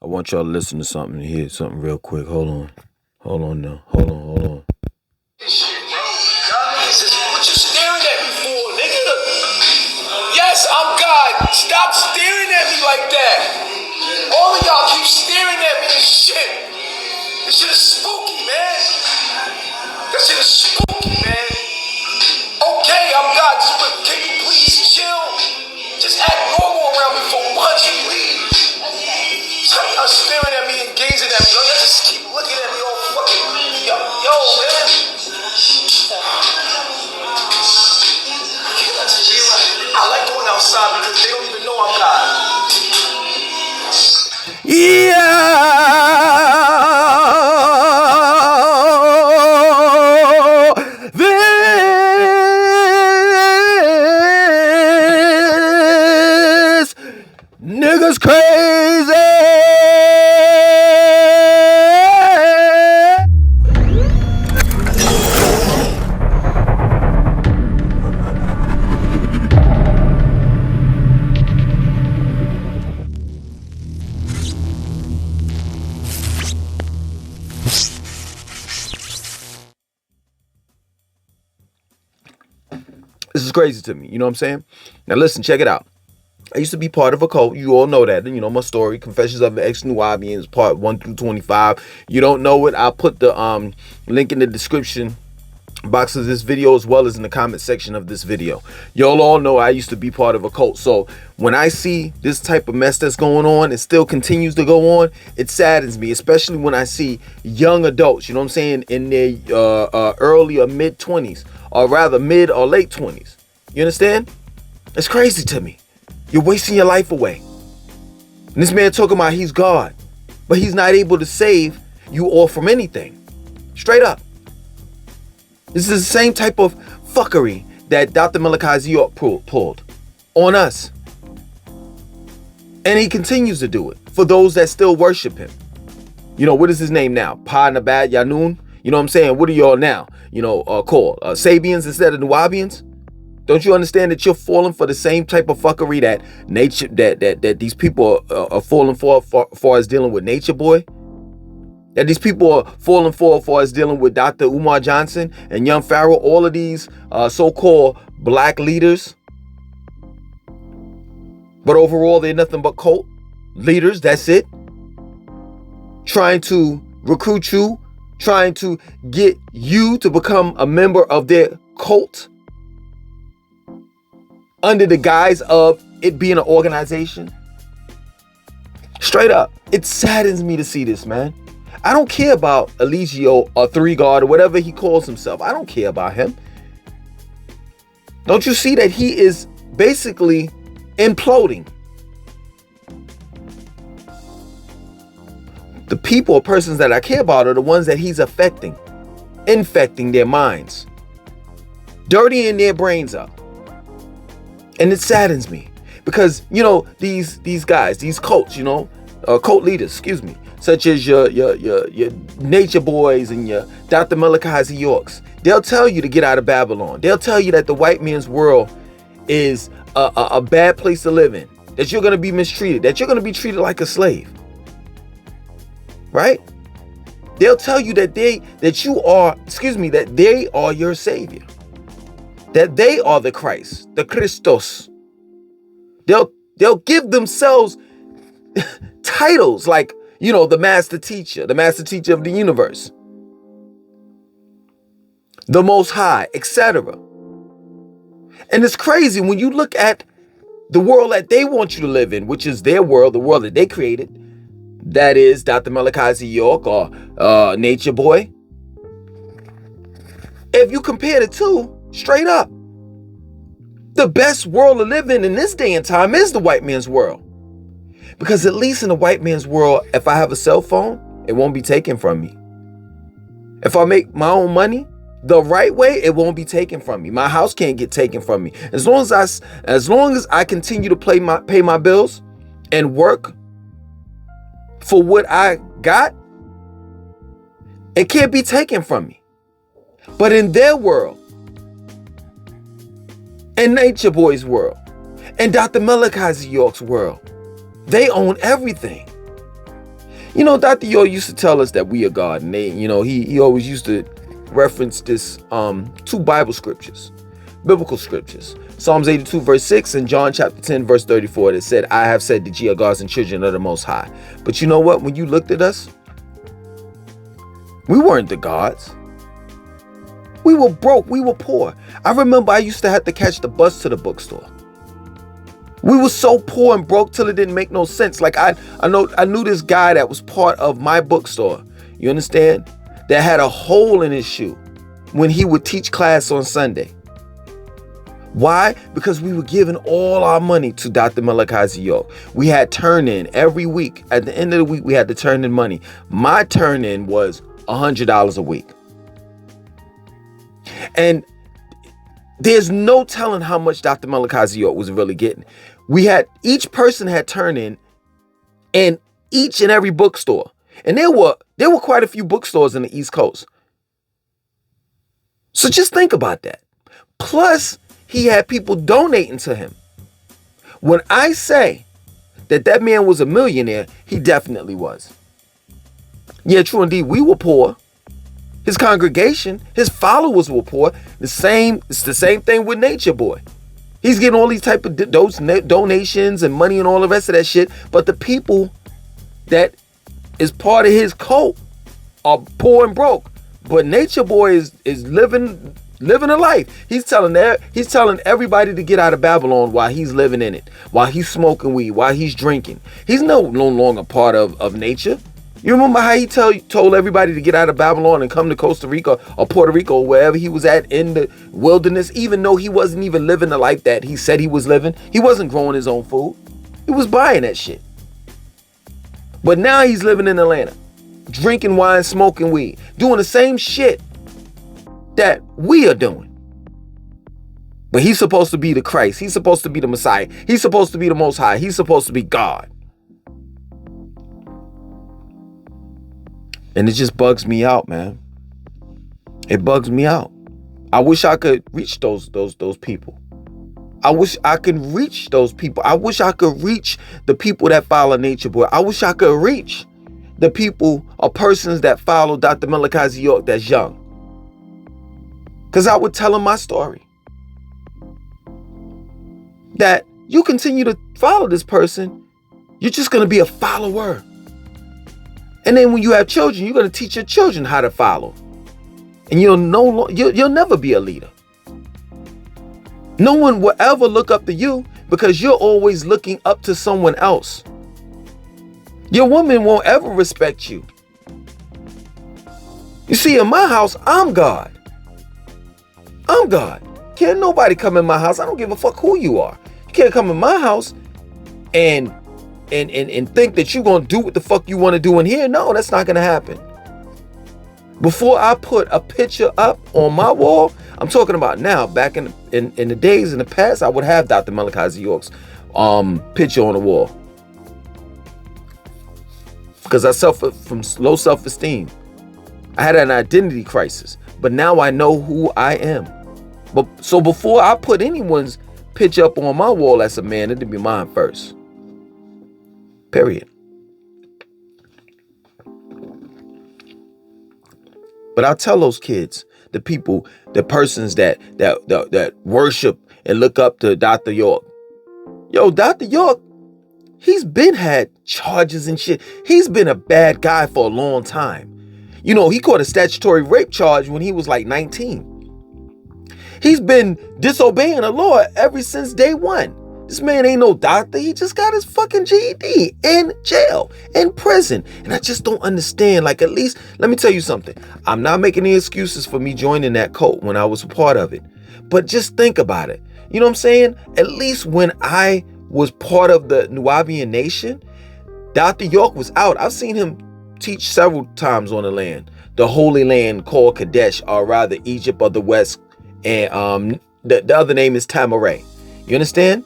I want y'all to listen to something and hear something real quick. Hold on. Hold on now. Hold on. Hold on. Shit, bro. Y'all niggas is what you staring at me for, nigga? Yes, I'm God. Stop staring at me like that. All of y'all keep staring at me and shit. This shit is spooky, man. That shit is spooky, man. Okay, I'm God. Can you please chill? Just act normal around me for once, please. Stop y'all staring at me and gazing at me. Y'all just keep looking at me all fucking. Yo, man. I like going outside because they don't even know I'm God. Yeah, this nigga's crazy. This is crazy to me. You know what I'm saying? Now listen, check it out. I used to be part of a cult. You all know that. You know my story. Confessions of an Ex-Nubians, part 1 through 25. You don't know it, I'll put the link in the description box of this video as well as in the comment section of this video. Y'all all know I used to be part of a cult. So when I see this type of mess that's going on, it still continues to go on, it saddens me, especially when I see young adults, you know what I'm saying, in their early or mid 20s, or rather mid or late 20s. You understand? It's crazy to me. You're wasting your life away. And this man talking about he's God, but he's not able to save you all from anything. Straight up. This is the same type of fuckery that Dr. Malachi York pulled on us. And he continues to do it for those that still worship him. You know, what is his name now? Pa Nabad Yanun? You know what I'm saying? What are y'all now? You know, called Sabians instead of Nubians? Don't you understand that you're falling for the same type of fuckery that nature that these people are falling for far as dealing with Natureboy? That these people are falling for far as dealing with Dr. Umar Johnson and Young Pharaoh, all of these so-called black leaders. But overall, they're nothing but cult leaders, that's it. Trying to recruit you, trying to get you to become a member of their cult under the guise of it being an organization. Straight up, it saddens me to see this, man. I don't care about Eligio or 3God or whatever he calls himself. I don't care about him. Don't you see that he is basically imploding? The people or persons that I care about are the ones that he's affecting, infecting their minds, dirtying their brains up. And it saddens me because, you know, these guys, these cults, you know, cult leaders, excuse me, such as your Nature Boys and your Dr. Malachi Yorks, they'll tell you to get out of Babylon. They'll tell you that the white man's world is a bad place to live in, that you're going to be mistreated, that you're going to be treated like a slave. Right? They'll tell you that they are your savior. That they are the Christ, the Christos. They'll give themselves titles like, you know, the master teacher of the universe, the most high, etc. And it's crazy when you look at the world that they want you to live in, which is their world, the world that they created. That is Dr. Malachi York or Natureboy. If you compare the two, straight up, the best world to live in this day and time is the white man's world. Because at least in the white man's world, if I have a cell phone, it won't be taken from me. If I make my own money the right way, it won't be taken from me. My house can't get taken from me. As long as I continue to pay my bills and work for what I got, it can't be taken from me. But in their world, in Nature Boy's world, and Dr. Malachi York's world, they own everything. You know, Dr. Yo used to tell us that we are God, and he always used to reference this two Bible scriptures, biblical scriptures. Psalms 82 verse 6 and John chapter 10 verse 34 that said, I have said that ye are gods and children of the Most High. But you know what? When you looked at us, we weren't the gods. We were broke. We were poor. I remember I used to have to catch the bus to the bookstore. We were so poor and broke till it didn't make no sense. Like I knew this guy that was part of my bookstore. You understand? That had a hole in his shoe when he would teach class on Sunday. Why? Because we were giving all our money to Dr. Malachi York. We had turn-in every week. At the end of the week, we had to turn in money. My turn-in was $100 a week. And there's no telling how much Dr. Malachi York was really getting. Each person had turn-in in each and every bookstore. And there were quite a few bookstores in the East Coast. So just think about that. Plus, he had people donating to him. When I say that man was a millionaire, he definitely was. Yeah, true indeed. We were poor. His congregation, his followers were poor. It's the same thing with Natureboy. He's getting all these type of donations and money and all the rest of that shit. But the people that is part of his cult are poor and broke. But Natureboy is living a life. He's telling everybody to get out of Babylon while he's living in it, while he's smoking weed, while he's drinking. He's no longer part of nature. You remember how he told everybody to get out of Babylon and come to Costa Rica or Puerto Rico or wherever he was at in the wilderness, even though he wasn't even living the life that he said he was living. He wasn't growing his own food. He was buying that shit. But now he's living in Atlanta, drinking wine, smoking weed, doing the same shit that we are doing. But he's supposed to be the Christ. He's supposed to be the Messiah. He's supposed to be the Most High. He's supposed to be God. And it just bugs me out, man. It bugs me out. I wish I could reach those people. I wish I could reach those people. I wish I could reach the people that follow Natureboy. I wish I could reach the people or persons that follow Dr. Malachi York that's young. Because I would tell them my story. That you continue to follow this person, you're just going to be a follower. And then when you have children, you're going to teach your children how to follow. And you'll never be a leader. No one will ever look up to you because you're always looking up to someone else. Your woman won't ever respect you. You see, in my house, I'm God. I'm God. Can't nobody come in my house. I don't give a fuck who you are. You can't come in my house and think that you're going to do what the fuck you want to do in here. No, that's not going to happen. Before I put a picture up on my wall, I'm talking about now, back in the days in the past, I would have Dr. Malachi York's picture on the wall. Because I suffered from low self-esteem. I had an identity crisis. But now I know who I am. So before I put anyone's picture up on my wall as a man, it'd be mine first. Period. But I'll tell those kids, the people, the persons that worship and look up to Dr. York. Yo, Dr. York, he's been had charges and shit. He's been a bad guy for a long time. You know, he caught a statutory rape charge when he was like 19. He's been disobeying the law ever since day one. This man ain't no doctor. He just got his fucking GED in jail, in prison. And I just don't understand. Like, at least, let me tell you something. I'm not making any excuses for me joining that cult when I was a part of it. But just think about it. You know what I'm saying? At least when I was part of the Nubian nation, Dr. York was out. I've seen him teach several times on the land. The Holy Land called Kadesh, or rather Egypt of the West. And the other name is Tamaray. You understand?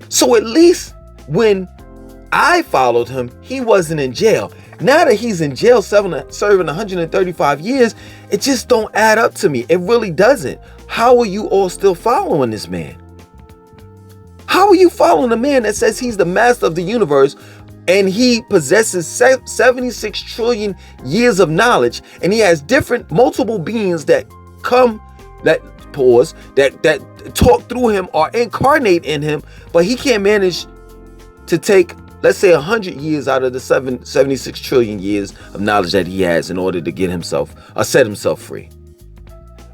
So at least when I followed him, he wasn't in jail. Now that he's in jail serving 135 years, it just don't add up to me. It really doesn't. How are you all still following this man? How are you following a man that says he's the master of the universe, And he possesses 76 trillion years of knowledge, and he has multiple beings that talk through him or incarnate in him, but he can't manage to take, let's say, 100 years out of the 76 trillion years of knowledge that he has in order to get himself or set himself free.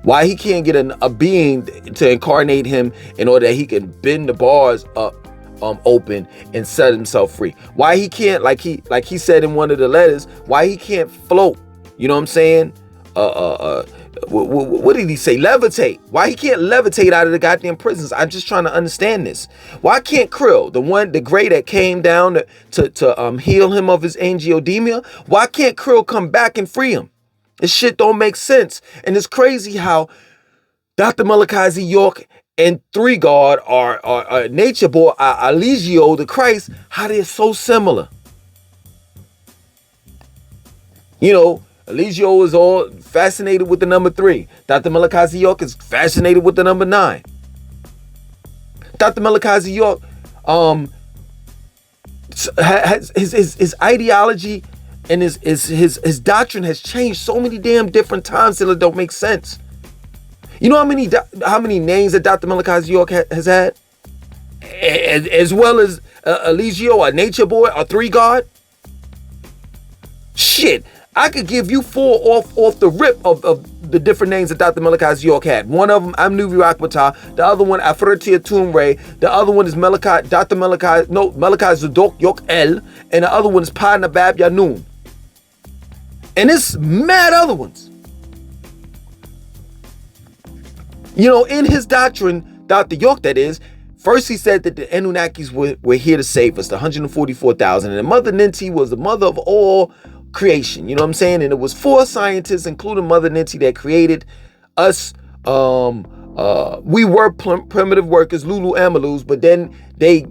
Why he can't get a being to incarnate him in order that he can bend the bars up open and set himself free. Why he can't, like he said in one of the letters, why he can't float, you know what I'm saying? What did he say? Levitate. Why he can't levitate out of the goddamn prisons? I'm just trying to understand this. Why can't Krill, the gray that came down to heal him of his angioedema, why can't Krill come back and free him? This shit don't make sense. And it's crazy how Dr. Malachi Z. York and TH3God are Natureboy, Eligio, the Christ, how they're so similar. You know, Eligio is all fascinated with the number 3. Dr. Malachi Z. York is fascinated with the number 9. Dr. Malachi Z. York has his ideology and his doctrine has changed so many damn different times that it don't make sense. You know how many names that Dr. Malachi Z. York has had? As well as Eligio or Natureboy or TH3God? Shit, I could give you 4 off the rip of the different names that Dr. Malachi Z. York had. One of them, I'm Nuvi Rakbata. The other one, Afretia Tumre. The other one is Malachi Zadok York El. And the other one is Pa Nabab Yanun. And it's mad other ones. You know, in his doctrine, Dr. York, that is, first he said that the Anunnakis were here to save us, the 144,000. And Mother Ninti was the mother of all creation. You know what I'm saying? And it was 4 scientists, including Mother Ninti, that created us. We were primitive workers, Lulu Amalus, but then they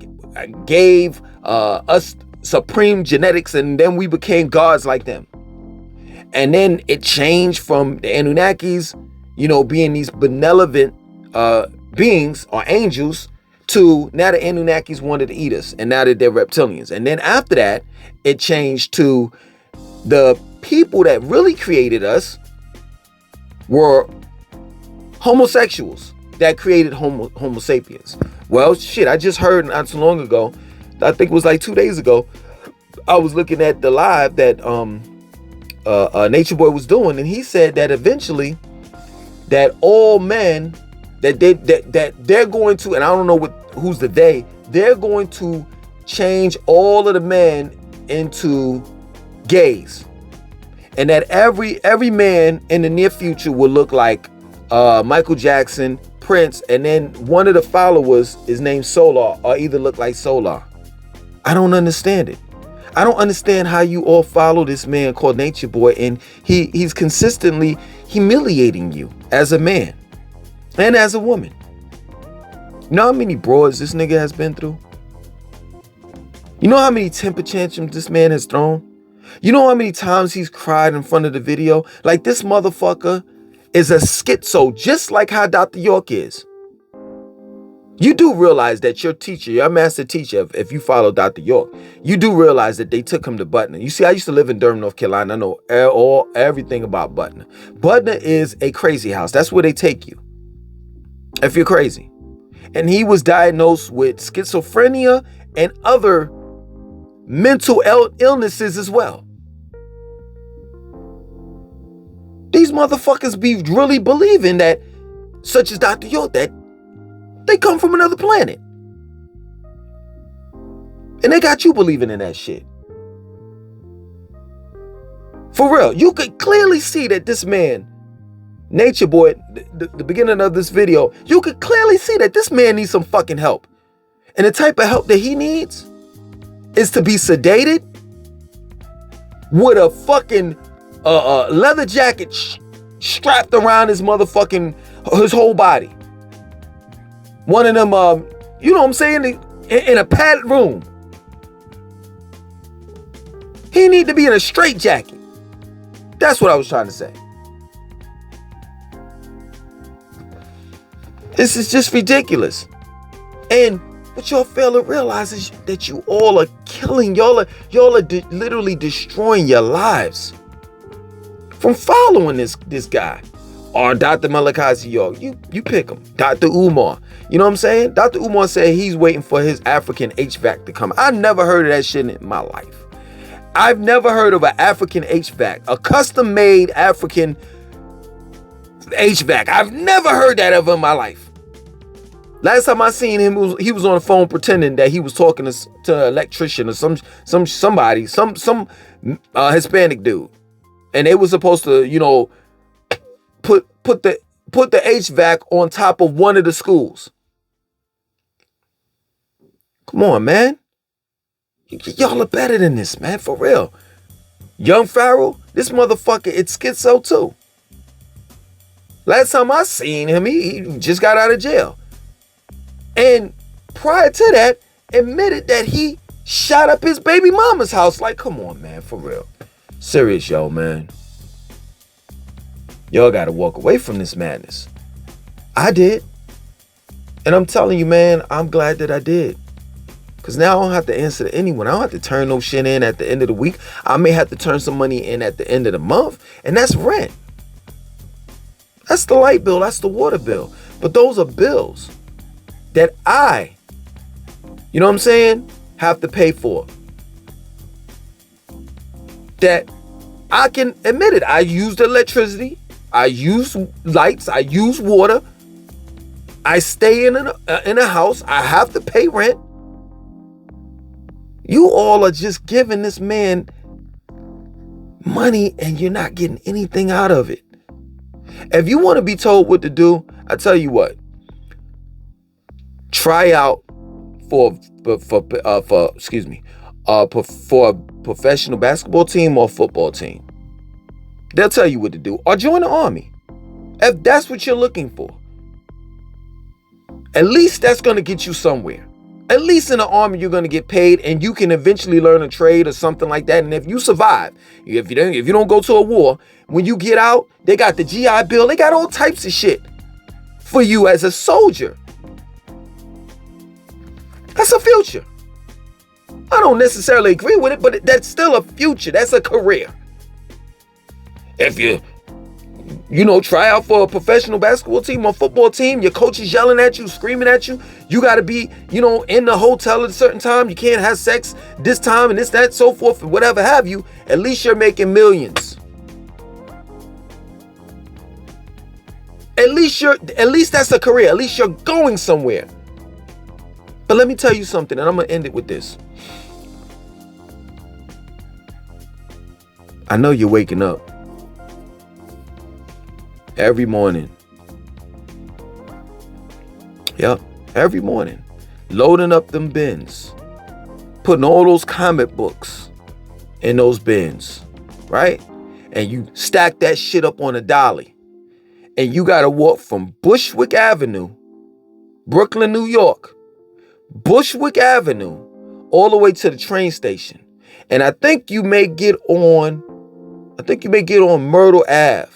gave us supreme genetics, and then we became gods like them. And then it changed from the Anunnakis, you know, being these benevolent beings or angels, to now the Anunnakis wanted to eat us, and now that they're reptilians. And then after that, it changed to the people that really created us were homosexuals that created Homo sapiens. Well, shit, I just heard not so long ago, I think it was like 2 days ago, I was looking at the live that Natureboy was doing, and he said that eventually that all men that they're going to, and I don't know who's the they're going to change all of the men into gays, and that every man in the near future will look like Michael Jackson, Prince, and then one of the followers is named Solar, or either look like Solar. I don't understand it. I don't understand how you all follow this man called Natureboy, and he's consistently humiliating you as a man and as a woman. You know how many broads this nigga has been through? You know how many temper tantrums this man has thrown? You know how many times he's cried in front of the video? Like, this motherfucker is a schizo, just like how Dr. York is. You do realize that your teacher, your master teacher, if you follow Dr. York, you do realize that they took him to Butner. You see, I used to live in Durham, North Carolina. I know everything about Butner. Butner is a crazy house. That's where they take you if you're crazy. And he was diagnosed with schizophrenia and other mental illnesses as well. These motherfuckers be really believing that, such as Dr. York, that they come from another planet. And they got you believing in that shit. For real, you could clearly see that this man, Natureboy, the beginning of this video, you could clearly see that this man needs some fucking help. And the type of help that he needs is to be sedated with a fucking leather jacket strapped around his whole body. One of them, you know what I'm saying, in a padded room. He need to be in a straitjacket. That's what I was trying to say. This is just ridiculous. And what y'all fail to realize is that you all are killing. Y'all are literally destroying your lives from following this guy. Or Dr. Malachi York. You pick him. Dr. Umar. You know what I'm saying? Dr. Umar said he's waiting for his African HVAC to come. I never heard of that shit in my life. I've never heard of an African HVAC, a custom-made African HVAC. I've never heard that of in my life. Last time I seen him, he was on the phone pretending that he was talking to an electrician or somebody, some Hispanic dude, and they was supposed to, you know, put the HVAC on top of one of the schools. Come on, man. Y'all are better than this, man, for real. Young Pharaoh, this motherfucker, it's schizo too. Last time I seen him, he just got out of jail. And prior to that, admitted that he shot up his baby mama's house. Like, come on, man, for real. Serious, yo, man. Y'all gotta walk away from this madness. I did. And I'm telling you, man, I'm glad that I did. Because now I don't have to answer to anyone. I don't have to turn no shit in at the end of the week. I may have to turn some money in at the end of the month. And that's rent. That's the light bill. That's the water bill. But those are bills that I, you know what I'm saying, have to pay for. That I can admit it. I use electricity. I use lights. I use water. I stay in a house. I have to pay rent. You all are just giving this man money and you're not getting anything out of it. If you want to be told what to do, I tell you what. Try out for a professional basketball team or football team. They'll tell you what to do. Or join the army. If that's what you're looking for. At least that's going to get you somewhere. At least in the army, you're going to get paid and you can eventually learn a trade or something like that. And if you survive, if you don't go to a war, when you get out, they got the GI Bill. They got all types of shit for you as a soldier. That's a future. I don't necessarily agree with it, but that's still a future. That's a career. If you try out for a professional basketball team or football team, your coach is yelling at you, screaming at you. You got to be, in the hotel at a certain time. You can't have sex this time and this, that, so forth, and whatever have you. At least you're making millions. At least that's a career. At least you're going somewhere. But let me tell you something, and I'm going to end it with this. I know you're waking up every morning. Yep, every morning. Loading up them bins. Putting all those comic books in those bins. Right? And you stack that shit up on a dolly. And you got to walk from Bushwick Avenue, Brooklyn, New York, Bushwick Avenue, all the way to the train station. And I think you may get on Myrtle Ave.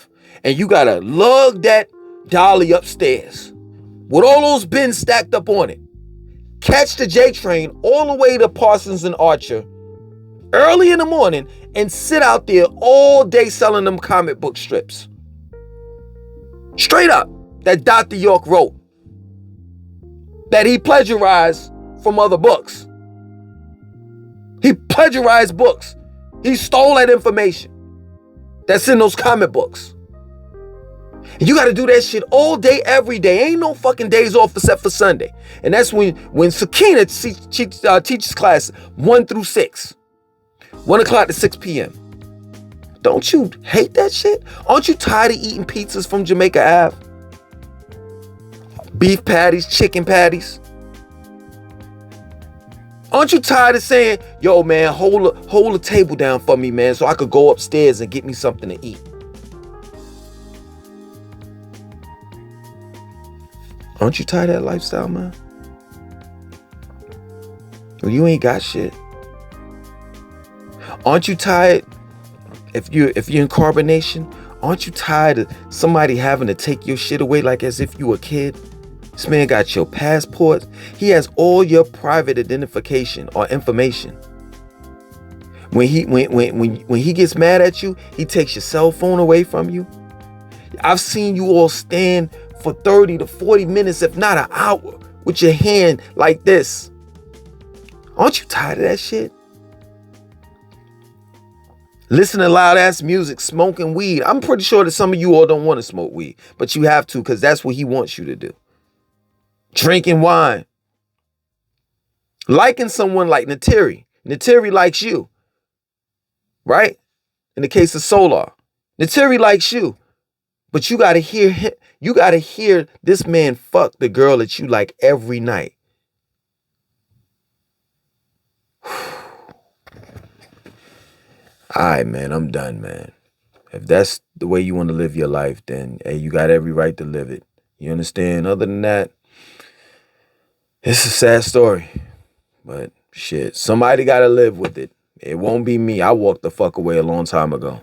And you got to lug that dolly upstairs with all those bins stacked up on it. Catch the J train all the way to Parsons and Archer early in the morning and sit out there all day selling them comic book strips. Straight up, that Dr. York wrote. That he plagiarized from other books. He plagiarized books. He stole that information that's in those comic books. And you got to do that shit all day, every day. Ain't no fucking days off except for Sunday. And that's when Sakina teaches class 1 through 6. 1 o'clock to 6 p.m. Don't you hate that shit? Aren't you tired of eating pizzas from Jamaica Ave? Beef patties, chicken patties. Aren't you tired of saying, yo, man, hold a table down for me, man, so I could go upstairs and get me something to eat? Aren't you tired of that lifestyle, man? Well, you ain't got shit. Aren't you tired, if you're in carbonation, aren't you tired of somebody having to take your shit away like as if you a kid? This man got your passport. He has all your private identification or information. When he gets mad at you, he takes your cell phone away from you. I've seen you all stand for 30 to 40 minutes, if not an hour, with your hand like this. Aren't you tired of that shit? Listening to loud ass music, smoking weed. I'm pretty sure that some of you all don't want to smoke weed, but you have to because that's what he wants you to do. Drinking wine. Liking someone like Nateri. Nateri likes you. Right? In the case of Solar. Nateri likes you. But you gotta hear him. You gotta hear this man fuck the girl that you like every night. Alright, man, I'm done, man. If that's the way you want to live your life, then hey, you got every right to live it. You understand? Other than that, it's a sad story. But shit, somebody gotta live with it. It won't be me. I walked the fuck away a long time ago.